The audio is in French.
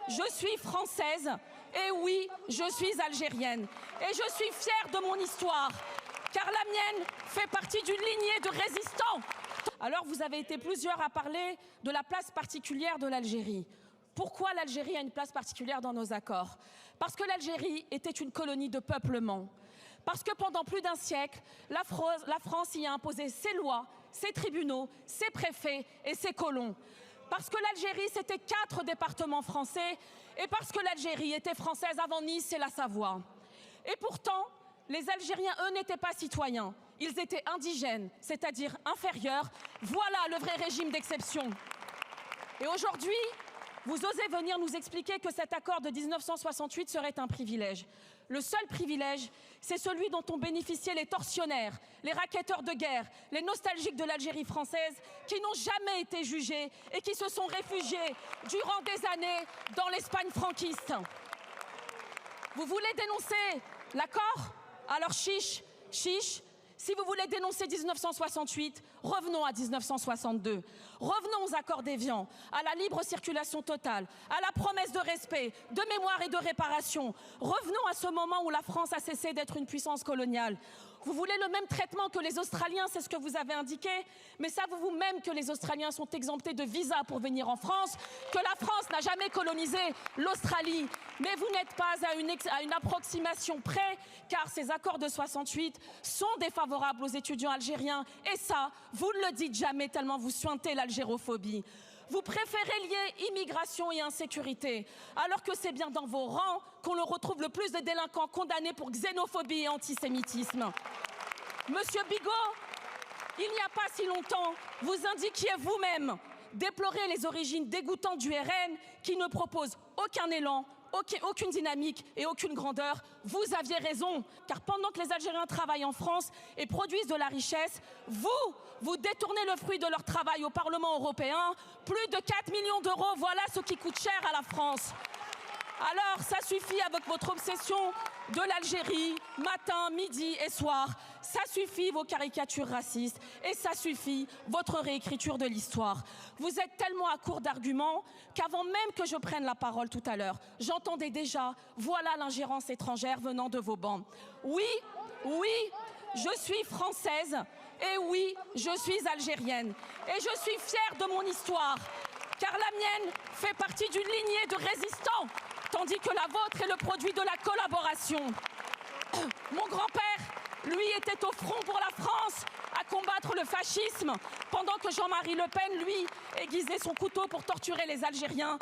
je suis française et oui, je suis algérienne. Et je suis fière de mon histoire, car la mienne fait partie d'une lignée de résistants. Alors vous avez été plusieurs à parler de la place particulière de l'Algérie. Pourquoi l'Algérie a une place particulière dans nos accords? Parce que l'Algérie était une colonie de peuplement. Parce que pendant plus d'un siècle, la France y a imposé ses lois, ses tribunaux, ses préfets et ses colons. Parce que l'Algérie, c'était 4 départements français et parce que l'Algérie était française avant Nice et la Savoie. Et pourtant, les Algériens, eux, n'étaient pas citoyens. Ils étaient indigènes, c'est-à-dire inférieurs. Voilà le vrai régime d'exception. Et aujourd'hui, vous osez venir nous expliquer que cet accord de 1968 serait un privilège. Le seul privilège, c'est celui dont ont bénéficié les tortionnaires, les racketteurs de guerre, les nostalgiques de l'Algérie française, qui n'ont jamais été jugés et qui se sont réfugiés durant des années dans l'Espagne franquiste. Vous voulez dénoncer l'accord? Alors chiche, chiche. Si vous voulez dénoncer 1968, revenons à 1962. Revenons aux accords d'Évian, à la libre circulation totale, à la promesse de respect, de mémoire et de réparation. Revenons à ce moment où la France a cessé d'être une puissance coloniale. Vous voulez le même traitement que les Australiens, c'est ce que vous avez indiqué, mais savez-vous même que les Australiens sont exemptés de visa pour venir en France, que la France n'a jamais colonisé l'Australie. Mais vous n'êtes pas à une approximation près, car ces accords de 68 sont défavorables aux étudiants algériens. Et ça, vous ne le dites jamais tellement vous suintez l'algérophobie. Vous préférez lier immigration et insécurité, alors que c'est bien dans vos rangs qu'on retrouve le plus de délinquants condamnés pour xénophobie et antisémitisme. Monsieur Bigot, il n'y a pas si longtemps, vous indiquiez vous-même déplorer les origines dégoûtantes du RN qui ne propose aucun élan, aucune dynamique et aucune grandeur. Vous aviez raison, car pendant que les Algériens travaillent en France et produisent de la richesse, vous détournez le fruit de leur travail au Parlement européen. Plus de 4 millions d'euros, voilà ce qui coûte cher à la France. Alors, ça suffit avec votre obsession de l'Algérie, matin, midi et soir. Ça suffit vos caricatures racistes et ça suffit votre réécriture de l'histoire. Vous êtes tellement à court d'arguments qu'avant même que je prenne la parole tout à l'heure, j'entendais déjà « voilà l'ingérence étrangère venant de vos bancs ». Oui, je suis française et oui, je suis algérienne. Et je suis fière de mon histoire, car la mienne fait partie d'une lignée de résistants, tandis que la vôtre est le produit de la collaboration. Mon grand-père, lui, était au front pour la France, à combattre le fascisme, pendant que Jean-Marie Le Pen, lui, aiguisait son couteau pour torturer les Algériens.